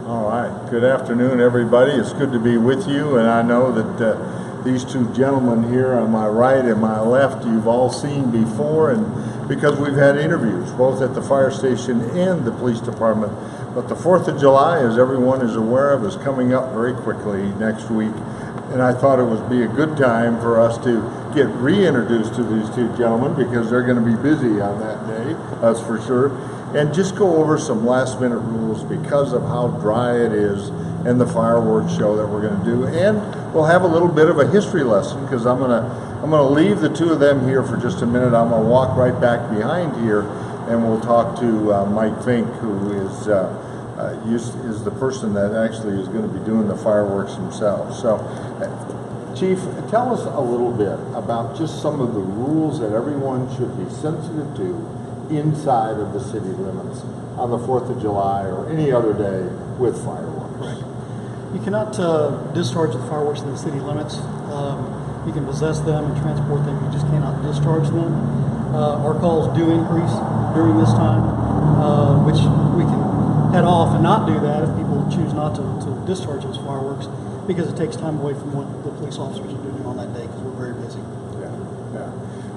All right. Good afternoon, everybody. It's good to be with you, and I know that these two gentlemen here on my right and my left you've all seen before, and because we've had interviews both at the fire station and the police department. But the 4th of July, as everyone is aware of, is coming up very quickly next week, and I thought it would be a good time for us to get reintroduced to these two gentlemen because they're going to be busy on that day, that's for sure. And just go over some last minute rules because of how dry it is and the fireworks show that we're going to do. And we'll have a little bit of a history lesson because I'm gonna leave the two of them here for just a minute. I'm going to walk right back behind here and we'll talk to Mike Fincke, who is the person that actually is going to be doing the fireworks himself. So, Chief, tell us a little bit about just some of the rules that everyone should be sensitive to inside of the city limits on the 4th of July or any other day with fireworks. Right. You cannot discharge the fireworks in the city limits. You can possess them and transport them. You just cannot discharge them. Our calls do increase during this time, which we can head off and not do that if people choose not to discharge those fireworks because it takes time away from what the police officers are doing on that day because we're very busy. Yeah.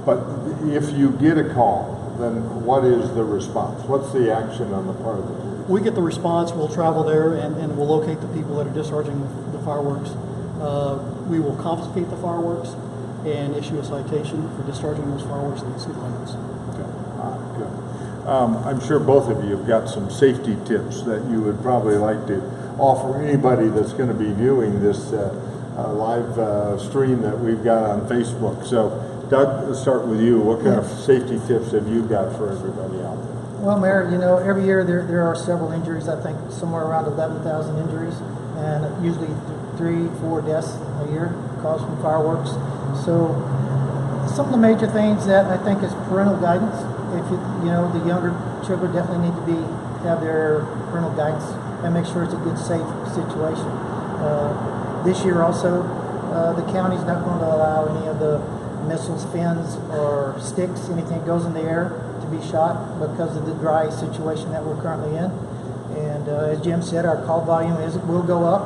But if you get a call, then what is the response? What's the action on the part of the police? We get the response, we'll travel there, and we'll locate the people that are discharging the fireworks. We will confiscate the fireworks and issue a citation for discharging those fireworks in the city limits. Okay. All right, good. I'm sure both of you have got some safety tips that you would probably like to offer anybody that's going to be viewing this live stream that we've got on Facebook. So, Doug, let's start with you. What kind of safety tips have you got for everybody out there? Well, Mayor, every year there are several injuries. I think somewhere around 11,000 injuries, and usually 3-4 deaths a year caused from fireworks. So, some of the major things that I think is parental guidance. If the younger children definitely need to have their parental guidance and make sure it's a good, safe situation. This year also, the county's not going to allow any of the missiles, fins, or sticks, anything that goes in the air to be shot because of the dry situation that we're currently in. And as Jim said, our call volume will go up.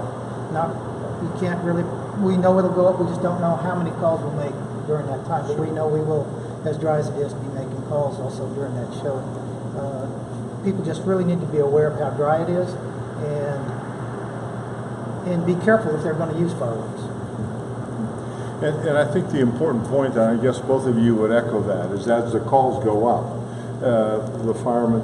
We know it'll go up, we just don't know how many calls we'll make during that time. But we know we will, as dry as it is, be making calls also during that show. People just really need to be aware of how dry it is and be careful if they're going to use fireworks. And I think the important point, and I guess both of you would echo that, is as the calls go up, the firemen,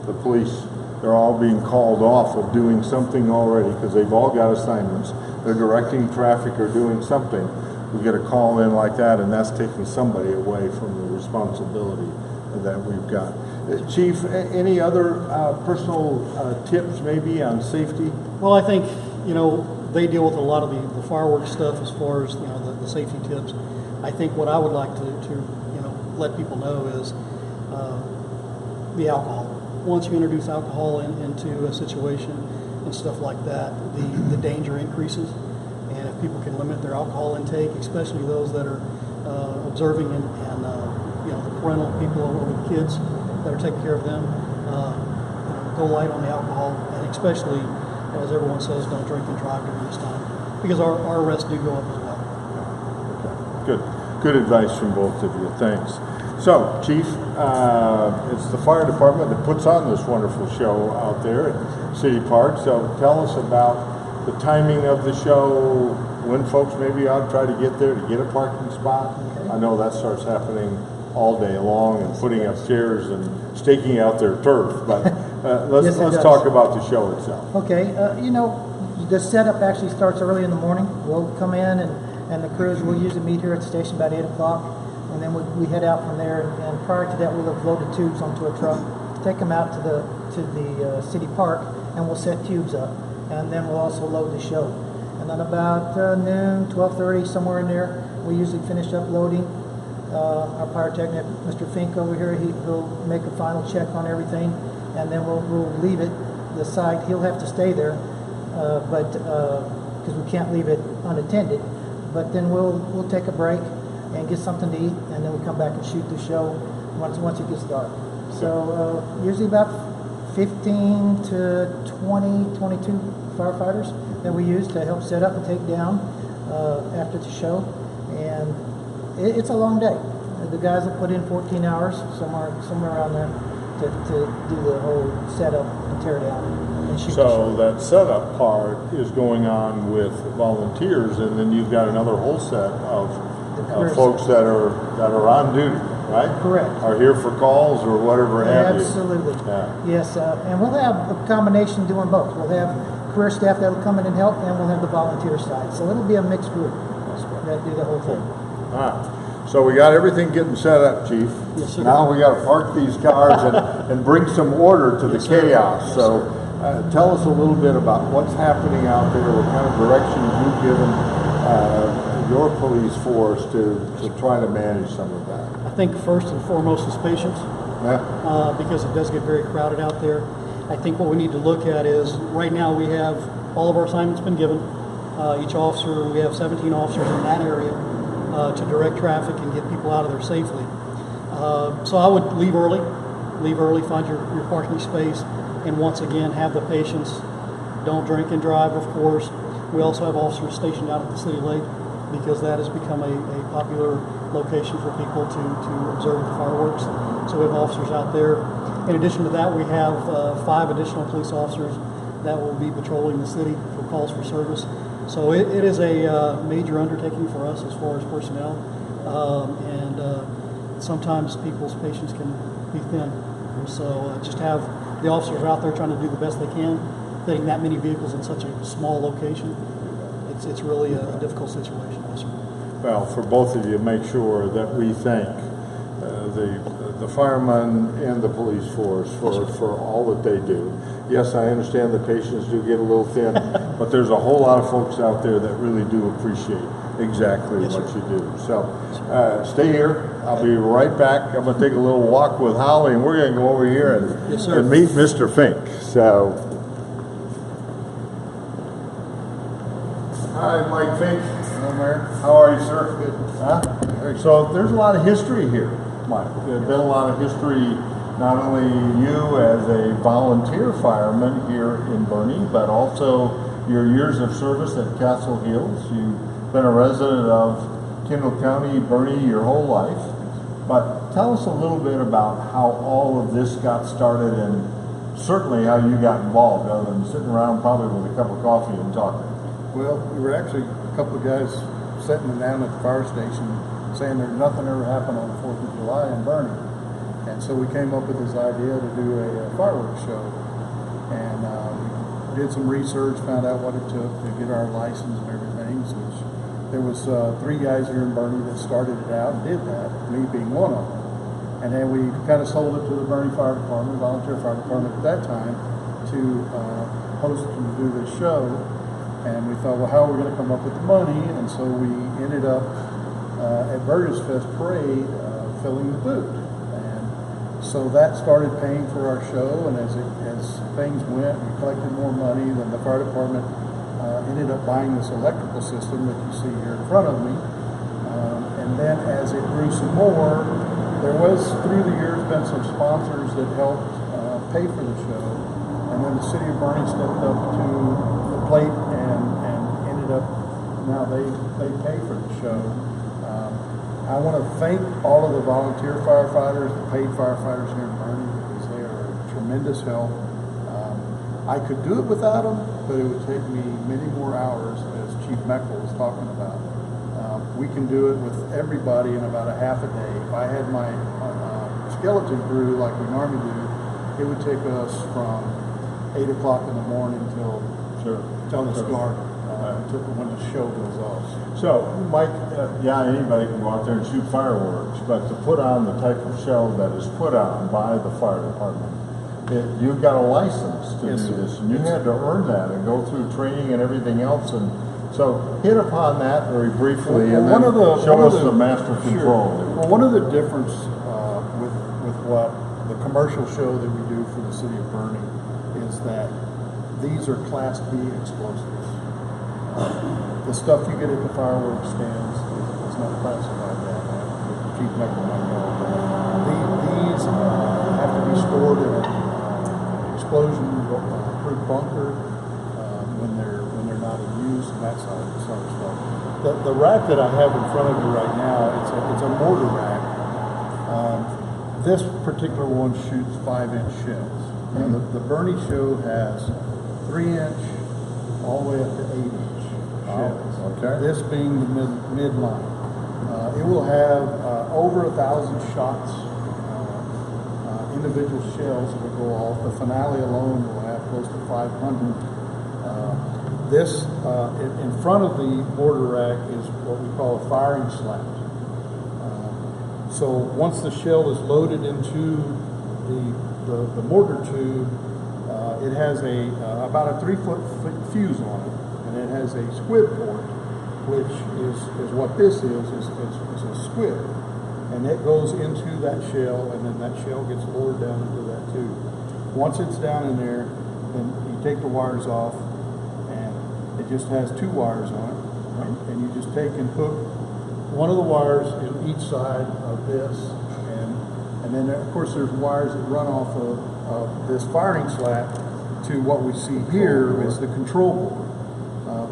the police, they're all being called off of doing something already because they've all got assignments. They're directing traffic or doing something. We get a call in like that, and that's taking somebody away from the responsibility that we've got. Chief, any other personal tips maybe on safety? Well, I think, they deal with a lot of the fireworks stuff as far as, the safety tips. I think what I would like to let people know is the alcohol. Once you introduce alcohol into a situation and stuff like that, the danger increases. And if people can limit their alcohol intake, especially those that are observing and the parental people with kids that are taking care of them, go light on the alcohol, and especially, as everyone says, don't drink and drive during this time because our arrests do go up as well. Good advice from both of you. Thanks. So, Chief, it's the fire department that puts on this wonderful show out there at City Park. So, tell us about the timing of the show, when folks maybe ought to try to get there to get a parking spot. Okay. I know that starts happening all day long and putting up chairs and staking out their turf. But let's talk about the show itself. Okay. The setup actually starts early in the morning. We'll come in and the crews will usually meet here at the station about 8 o'clock, and then we head out from there. And prior to that, we'll have loaded tubes onto a truck, take them out to the city park, and we'll set tubes up. And then we'll also load the show. And then about noon, 12:30, somewhere in there, we usually finish up loading. Our pyrotechnic, Mr. Fincke over here, he'll make a final check on everything, and then we'll leave it the site. He'll have to stay there, but because we can't leave it unattended. But then we'll take a break and get something to eat, and then we come back and shoot the show once it gets dark. So usually about 15 to 20, 22 firefighters that we use to help set up and take down after the show. And it's a long day. The guys will put in 14 hours, somewhere around there, to do the whole setup and tear down and shoot the show. So that setup part is going on with volunteers, and then you've got another whole set of folks that are on duty, right? Correct. Are here for calls or whatever have you. Absolutely. Yeah. Yes, and we'll have a combination doing both. We'll have career staff that will come in and help, and we'll have the volunteer side. So it'll be a mixed group that do the whole thing. All right. So we got everything getting set up, Chief. Yes, sir. Now we got to park these cars and bring some order to the Yes, sir. chaos. Yes, So tell us a little bit about what's happening out there, what kind of directions you've given your police force to try to manage some of that. I think first and foremost is patience. Yeah. Because it does get very crowded out there. I think what we need to look at is right now we have all of our assignments been given. Each officer, we have 17 officers in that area to direct traffic and get people out of there safely. So I would leave early, find your parking space, and once again have the patience. Don't drink and drive, of course. We also have officers stationed out at the city lake because that has become a popular location for people to observe the fireworks. So we have officers out there. In addition to that, we have 5 additional police officers that will be patrolling the city for calls for service. So it is a major undertaking for us as far as personnel, and sometimes people's patience can be thin. So just have the officers out there trying to do the best they can. Getting that many vehicles in such a small location, it's really a difficult situation. Yes, sir. Well, for both of you, make sure that we thank the firemen and the police force for all that they do. Yes, I understand the patients do get a little thin, but there's a whole lot of folks out there that really do appreciate exactly Yes, what sir. you do. So stay here. I'll be right back. I'm going to take a little walk with Holly, and we're going to go over here Yes, sir. and meet Mr. Fincke. So, hi, Mike Fincke. Hello, Mayor. How are you, sir? Good. Huh? So there's a lot of history here, Mike. There's been a lot of history, not only you as a volunteer fireman here in Boerne, but also your years of service at Castle Hills. You've been a resident of Kendall County, Boerne, your whole life. But tell us a little bit about how all of this got started and certainly how you got involved, other than sitting around probably with a cup of coffee and talking. Well, we were actually a couple of guys sitting down at the fire station saying there's nothing ever happened on the 4th of July in Boerne. And so we came up with this idea to do a fireworks show. And we did some research, found out what it took to get our license and everything. So there was 3 guys here in Boerne that started it out and did that, me being one of them. And then we kind of sold it to the Boerne Fire Department, volunteer fire department at that time, to host and do this show. And we thought, well, how are we going to come up with the money? And so we ended up at Burgers Fest Parade filling the booth. And so that started paying for our show. And as things went, we collected more money. Then the fire department ended up buying this electrical system that you see here in front of me. And then as it grew some more, there was, through the years, been some sponsors that helped pay for the show. And then the city of Boerne stepped up to the plate and ended up, now they pay for the show. I want to thank all of the volunteer firefighters, the paid firefighters here in Boerne, because they are a tremendous help. I could do it without them, but it would take me many more hours, as Chief Meckel was talking about. We can do it with everybody in about a half a day. If I had my skeleton crew like we normally do, it would take us from 8 o'clock in the morning till it's dark, when the show goes off. So, Mike, yeah, anybody can go out there and shoot fireworks, but to put on the type of show that is put on by the fire department, you've got a license to Yes, do sir. this, and you had to earn that and go through training and everything else. And so, hit upon that very briefly, and then show us the master control. Well, one of the difference with what the commercial show that we do for the city of Boerne is that these are Class B explosives. The stuff you get at the fireworks stands is not classified that. Chief Meckel might know. These have to be stored in an explosion-proof bunker when they're not in use, and that sort of stuff. The rack that I have in front of you right now, it's a mortar rack. This particular one shoots 5-inch shells. Now, the Boerne show has 3-inch all the way up to 8-inch shells. Okay. This being the midline. It will have over 1,000 shots, individual shells that will go off. The finale alone will have close to 500. This, in front of the mortar rack, is what we call a firing slat. So once the shell is loaded into the mortar tube, it has about a 3-foot fuse on it, and it has a squib port, which is what this is a squib, and it goes into that shell, and then that shell gets lowered down into that tube. Once it's down in there, then you take the wires off, and it just has 2 wires on it, and you just take and hook one of the wires in each side of this, and then of course there's wires that run off of this firing slat to what we see here is the control board.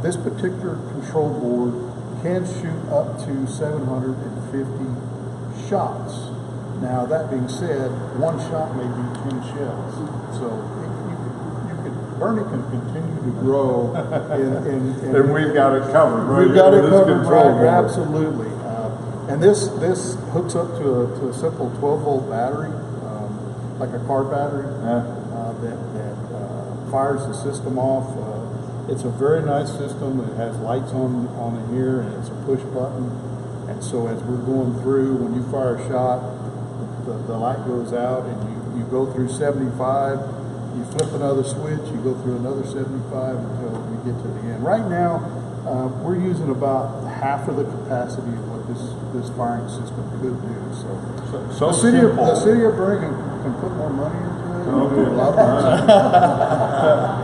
This particular control board can shoot up to 750 shots. Now, that being said, one shot may be 10 shells. So Boerne can continue to grow. And we've got it covered, right? We've got it covered, control right? Absolutely. And this hooks up to a simple 12-volt battery, like a car battery, that fires the system off. It's a very nice system. It has lights on it here, and it's a push button. And so as we're going through, when you fire a shot, the light goes out, and you go through 75. You flip another switch, you go through another 75 until we get to the end. Right now, we're using about half of the capacity of what this firing system could do. So the city of Boerne can put more money into it.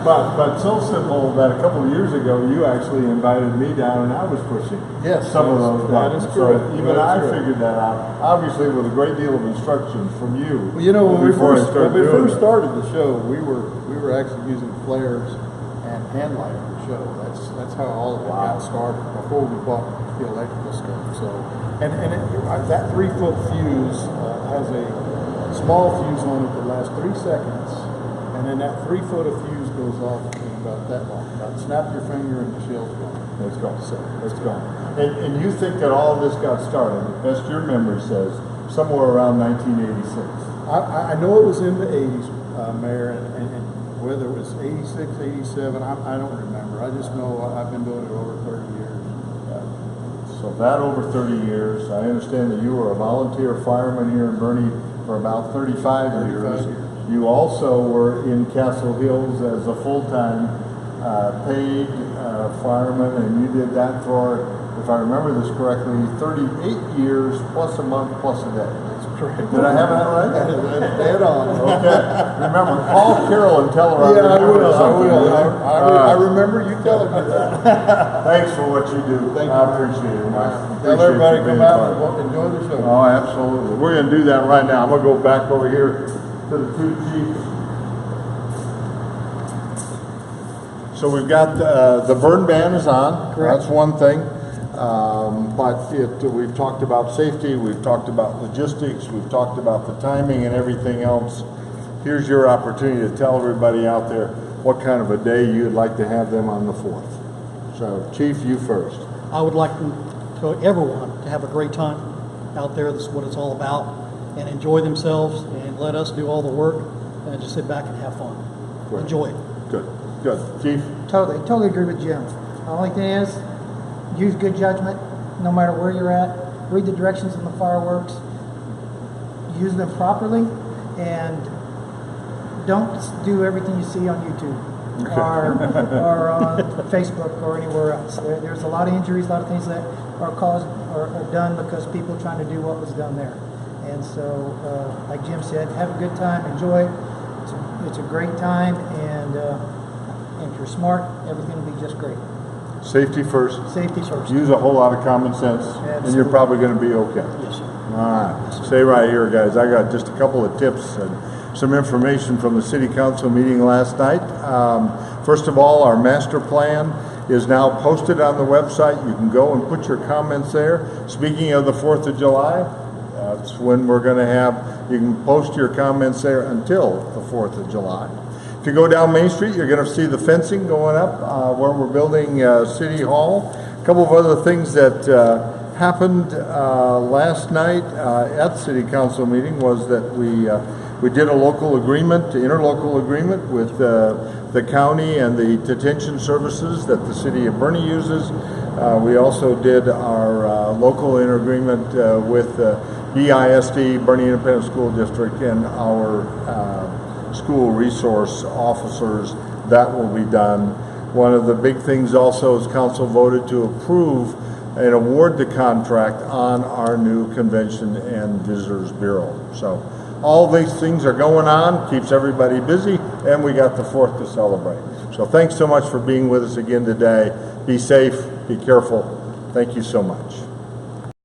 But so simple that a couple of years ago you actually invited me down and I was pushing some of those buttons. That is correct. So even I figured that out, obviously with a great deal of instruction from you. Well, you know, when we first started started the show, we were actually using flares and hand lighting the show. That's how all of it got started before we bought the electrical stuff. So that 3-foot fuse has a small fuse on it that lasts 3 seconds, and then that 3-foot of fuse goes off in about that long. Snap your finger and the shell's gone. Let's go. Let's go. And you think that all of this got started, best your memory says, somewhere around 1986? I know it was in the 80s, Mayor, and whether it was 86, 87, I don't remember. I just know I've been doing it over 30 years. So that over 30 years. I understand that you were a volunteer fireman here in Boerne for about 35 years. You also were in Castle Hills as a full-time paid fireman, and you did that for, if I remember this correctly, 38 years plus a month plus a day. That's correct. Did I have that right? That's dead on. Okay. Remember, call Carol and tell her I I remember you telling me that. Thanks for what you do. Thank you. I appreciate it, Mike. Tell everybody to come out and enjoy the show. Oh, absolutely. We're going to do that right now. I'm going to go back over here to the 2 chiefs. So we've got the burn ban is on. Correct. That's one thing. But we've talked about safety. We've talked about logistics. We've talked about the timing and everything else. Here's your opportunity to tell everybody out there what kind of a day you'd like to have them on the 4th. So, Chief, you first. I would like everyone to have a great time out there. This is what it's all about, and enjoy themselves, and let us do all the work, and just sit back and have fun. Great. Enjoy it. Good. Chief? Totally agree with Jim. The only thing is, use good judgment, no matter where you're at. Read the directions on the fireworks. Use them properly, and don't do everything you see on YouTube or on Facebook or anywhere else. There's a lot of injuries, a lot of things that are caused or are done because people are trying to do what was done there. And so, like Jim said, have a good time, enjoy it. It's a great time, and if you're smart, everything will be just great. Safety first. Safety first. Use a whole lot of common sense, and you're probably going to be okay. Yes, sir. All right. Stay right here, guys. I got just a couple of tips and some information from the City Council meeting last night. First of all, our master plan is now posted on the website. You can go and put your comments there. Speaking of the 4th of July, that's when we're going to have, you can post your comments there until the 4th of July. If you go down Main Street, you're going to see the fencing going up where we're building City Hall. A couple of other things that happened last night at City Council meeting was that we did a local agreement, interlocal agreement with the county and the detention services that the city of Boerne uses. We also did our local interagreement with BISD, Boerne Independent School District, and our school resource officers. That will be done. One of the big things also is council voted to approve and award the contract on our new Convention and Visitors Bureau. So all these things are going on, keeps everybody busy, and we got the 4th to celebrate. So thanks so much for being with us again today. Be safe, be careful. Thank you so much.